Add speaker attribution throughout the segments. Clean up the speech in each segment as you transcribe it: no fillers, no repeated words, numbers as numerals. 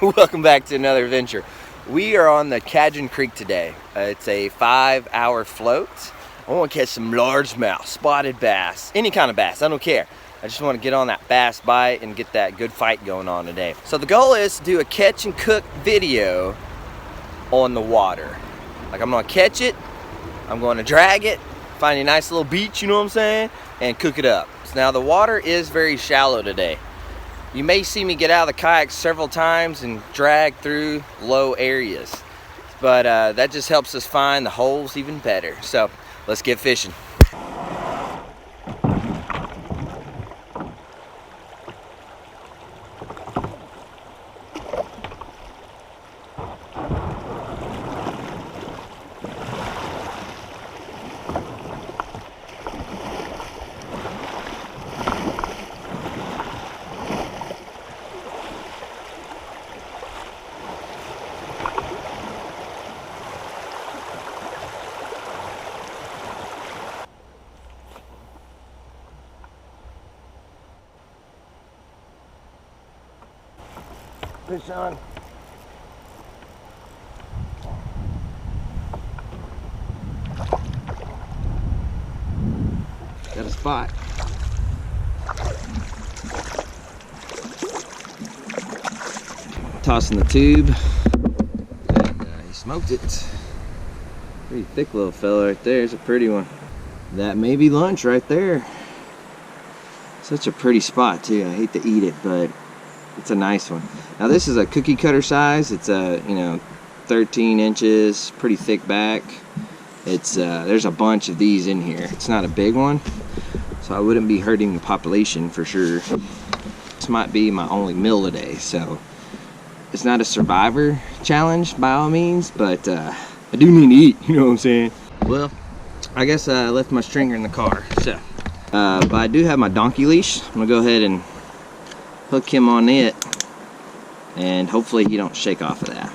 Speaker 1: Welcome back to another adventure. We are on the Cadron Creek today. It's a 5-hour float. I want to catch some largemouth, spotted bass, any kind of bass, I don't care. I just want to get on that bass bite and get that good fight going on today. So the goal is to do a catch and cook video on the water. Like, I'm going to catch it, I'm going to drag it, find a nice little beach, you know what I'm saying, and cook it up. So now the water is very shallow today. You may see me get out of the kayak several times and drag through low areas, but that just helps us find the holes even better. So let's get fishing. Fish on. Got a spot. Tossing the tube, and he smoked it. Pretty thick little fella right there. It's a pretty one. That may be lunch right there. Such a pretty spot too. I hate to eat it, but it's a nice one. Now this is a cookie cutter size. It's a 13 inches, pretty thick back. It's there's a bunch of these in here. It's not a big one, so I wouldn't be hurting the population for sure. This might be my only meal today, so it's not a survivor challenge by all means, but I do need to eat. You know what I'm saying? Well, I guess I left my stringer in the car, so but I do have my donkey leash. I'm gonna go ahead and hook him on it, and hopefully he don't shake off of that.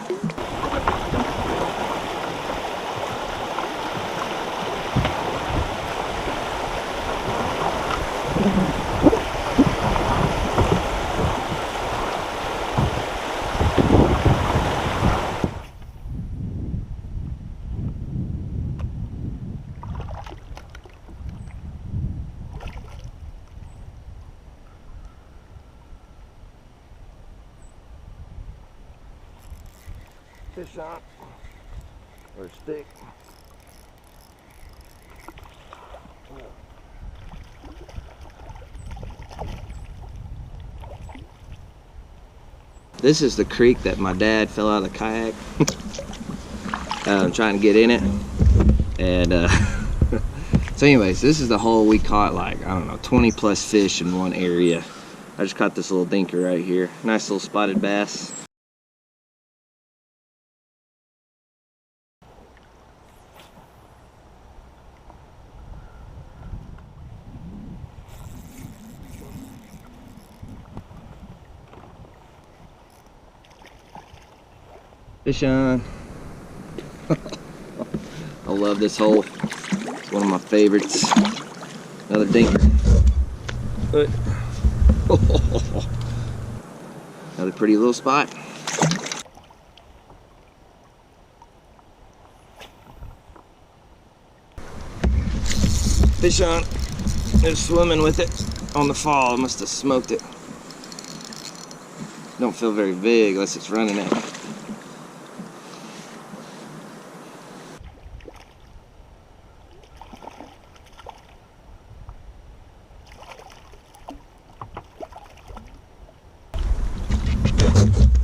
Speaker 1: Fish on or a stick. This is the creek that my dad fell out of the kayak. I'm trying to get in it, and so anyways, this is the hole we caught, like, I don't know, 20 plus fish in one area. I just caught this little dinker right here. Nice little spotted bass. Fish on. I love this hole. It's one of my favorites. Another dinker. Another pretty little spot. Fish on. They're swimming with it on the fall. Must have smoked it. Don't feel very big unless it's running at me.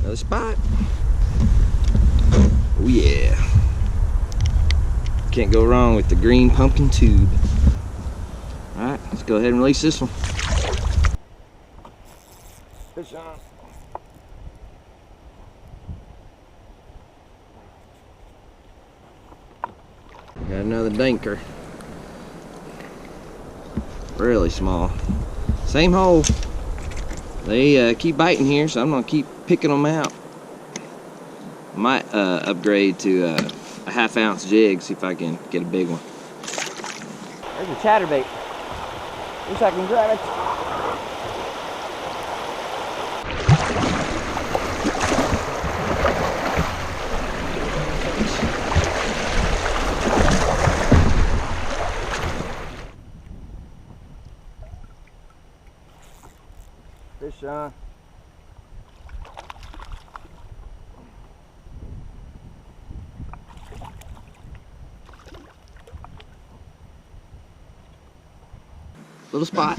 Speaker 1: Another spot. Oh yeah. Can't go wrong with the green pumpkin tube. Alright, let's go ahead and release this one. Fish on. Got another dinker. Really small. Same hole. They keep biting here, so I'm gonna keep picking them out. Might upgrade to a 1/2 ounce jig, see if I can get a big one. There's a chatterbait. Wish I can grab it. on. Little spot.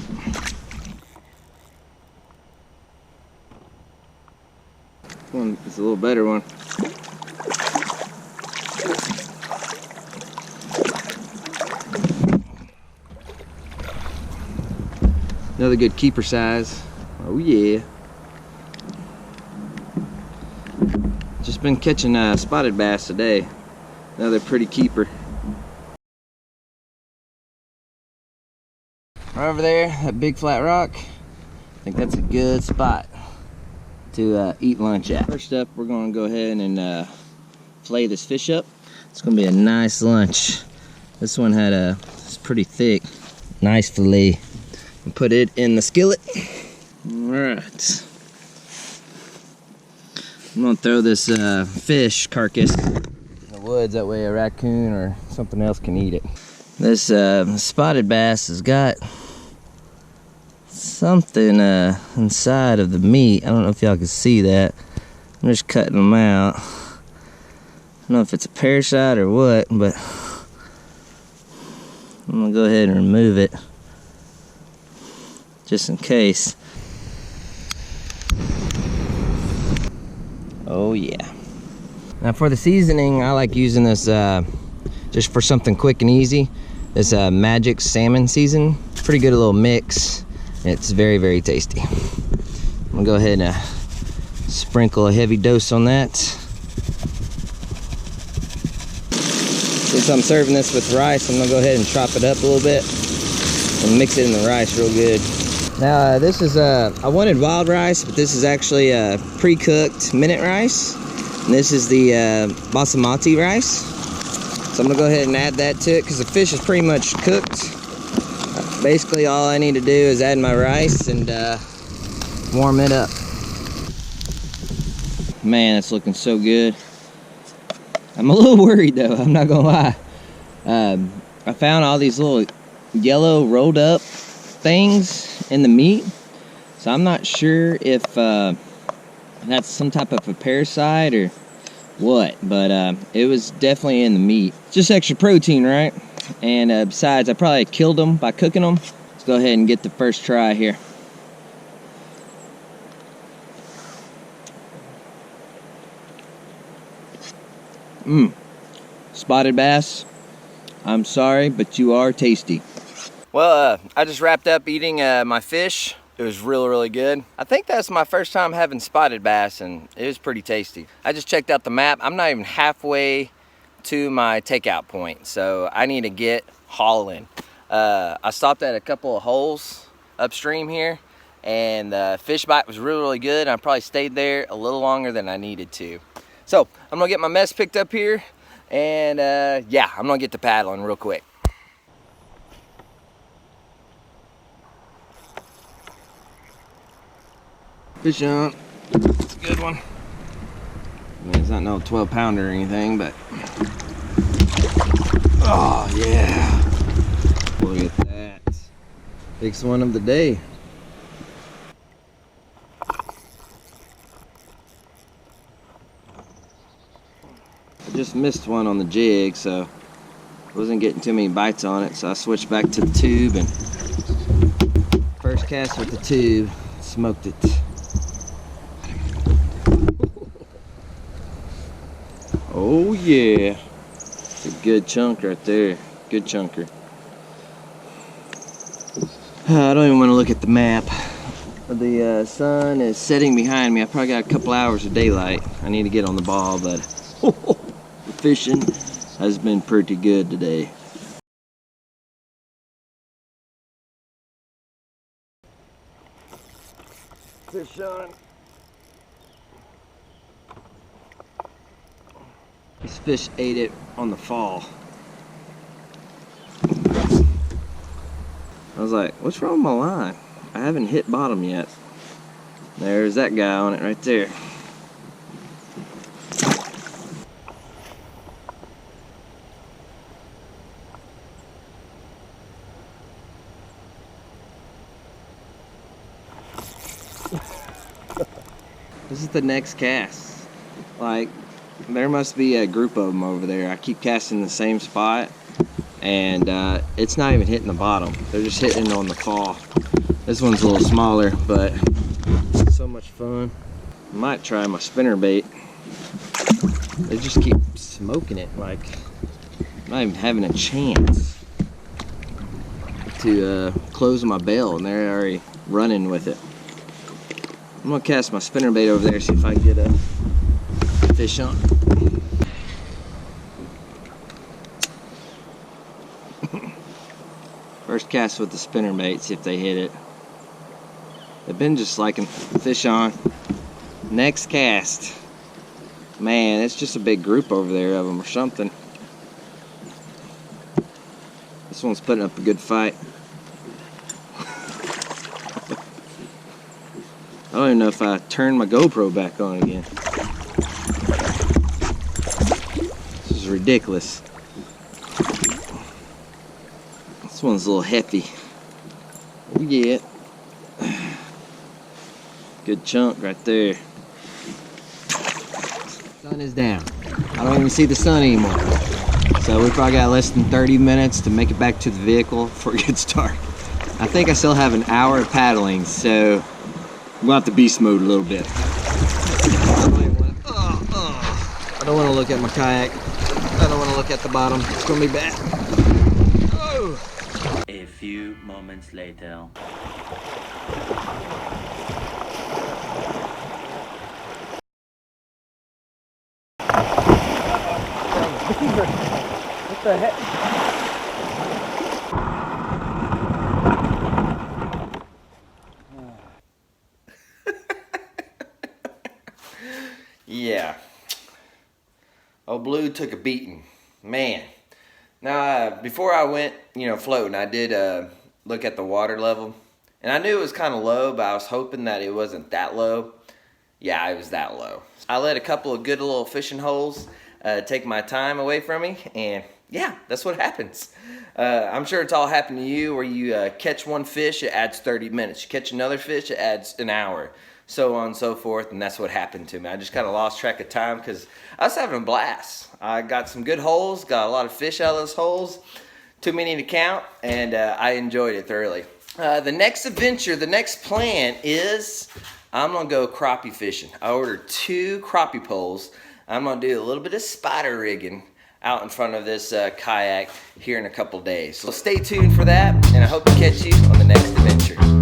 Speaker 1: One, it's a little better one. Another good keeper size. Oh yeah. Just been catching spotted bass today. Another pretty keeper. Right over there, that big flat rock. I think that's a good spot to eat lunch at. First up, we're gonna go ahead and fillet this fish up. It's gonna be a nice lunch. This one had it's pretty thick. Nice fillet. And put it in the skillet. All right. I'm gonna throw this fish carcass in the woods, that way a raccoon or something else can eat it. This spotted bass has got something inside of the meat. I don't know if y'all can see that. I'm just cutting them out. I don't know if it's a parasite or what, but I'm gonna go ahead and remove it just in case. Oh yeah. Now for the seasoning, I like using this just for something quick and easy. This Magic Salmon season. Pretty good little mix. It's very, very tasty. I'm gonna go ahead and sprinkle a heavy dose on that. Since I'm serving this with rice, I'm gonna go ahead and chop it up a little bit and mix it in the rice real good. Now this is, I wanted wild rice, but this is actually pre-cooked minute rice. And this is the basmati rice. So I'm gonna go ahead and add that to it because the fish is pretty much cooked. Basically all I need to do is add my rice and warm it up. Man, it's looking so good. I'm a little worried though, I'm not gonna lie. I found all these little yellow rolled up things in the meat, so I'm not sure if that's some type of a parasite or what, but it was definitely in the meat. Just extra protein, right? And besides, I probably killed them by cooking them. Let's go ahead and get the first try here. Spotted bass, I'm sorry, but you are tasty. Well, I just wrapped up eating my fish. It was really, really good. I think that's my first time having spotted bass, and it was pretty tasty. I just checked out the map. I'm not even halfway to my takeout point, so I need to get hauling. I stopped at a couple of holes upstream here, and the fish bite was really, really good. I probably stayed there a little longer than I needed to. So I'm gonna get my mess picked up here, and yeah, I'm gonna get to paddling real quick. Fish on. It's a good one. I mean, it's not no 12-pounder or anything, but oh yeah. Look at that. Biggest one of the day. I just missed one on the jig, so wasn't getting too many bites on it, so I switched back to the tube, and first cast with the tube, smoked it. Oh yeah, it's a good chunk right there, good chunker. I don't even want to look at the map. The sun is setting behind me. I probably got a couple hours of daylight. I need to get on the ball, but the fishing has been pretty good today. Fish on. This fish ate it on the fall. I was like, what's wrong with my line? I haven't hit bottom yet. There's that guy on it right there. This is the next cast. Like, there must be a group of them over there. I keep casting the same spot, and it's not even hitting the bottom. They're just hitting on the fall. This one's a little smaller, but so much fun. I might try my spinner bait. They just keep smoking it, like I'm not even having a chance to close my bail, and they're already running with it. I'm gonna cast my spinner bait over there, see if I can get a fish on. First cast with the spinner bait, see if they hit it. They've been just liking fish on. Next cast. Man, it's just a big group over there of them or something. This one's putting up a good fight. I don't even know if I turned my GoPro back on again. This is ridiculous. This one's a little hefty. Oh yeah. Good chunk right there. Sun is down. I don't even see the sun anymore. So we probably got less than 30 minutes to make it back to the vehicle before it gets dark. I think I still have an hour of paddling, so I'm going to have to beast mode a little bit. I don't want to look at my kayak. I don't want to look at the bottom. It's going to be bad. Oh.
Speaker 2: A few moments later.
Speaker 1: Beaver. What the heck? Yeah. Old Blue took a beating. Man. Now, before I went, floating, I did look at the water level. And I knew it was kind of low, but I was hoping that it wasn't that low. Yeah, it was that low. I let a couple of good little fishing holes take my time away from me, and yeah, that's what happens. I'm sure it's all happened to you, where you catch one fish, it adds 30 minutes. You catch another fish, it adds an hour, so on and so forth, and that's what happened to me. I just kind of lost track of time because I was having a blast. I got some good holes, got a lot of fish out of those holes, too many to count, and I enjoyed it thoroughly. The next adventure, the next plan is I'm gonna go crappie fishing. I ordered 2 crappie poles. I'm gonna do a little bit of spider rigging out in front of this kayak here in a couple days. So stay tuned for that, and I hope to catch you on the next adventure.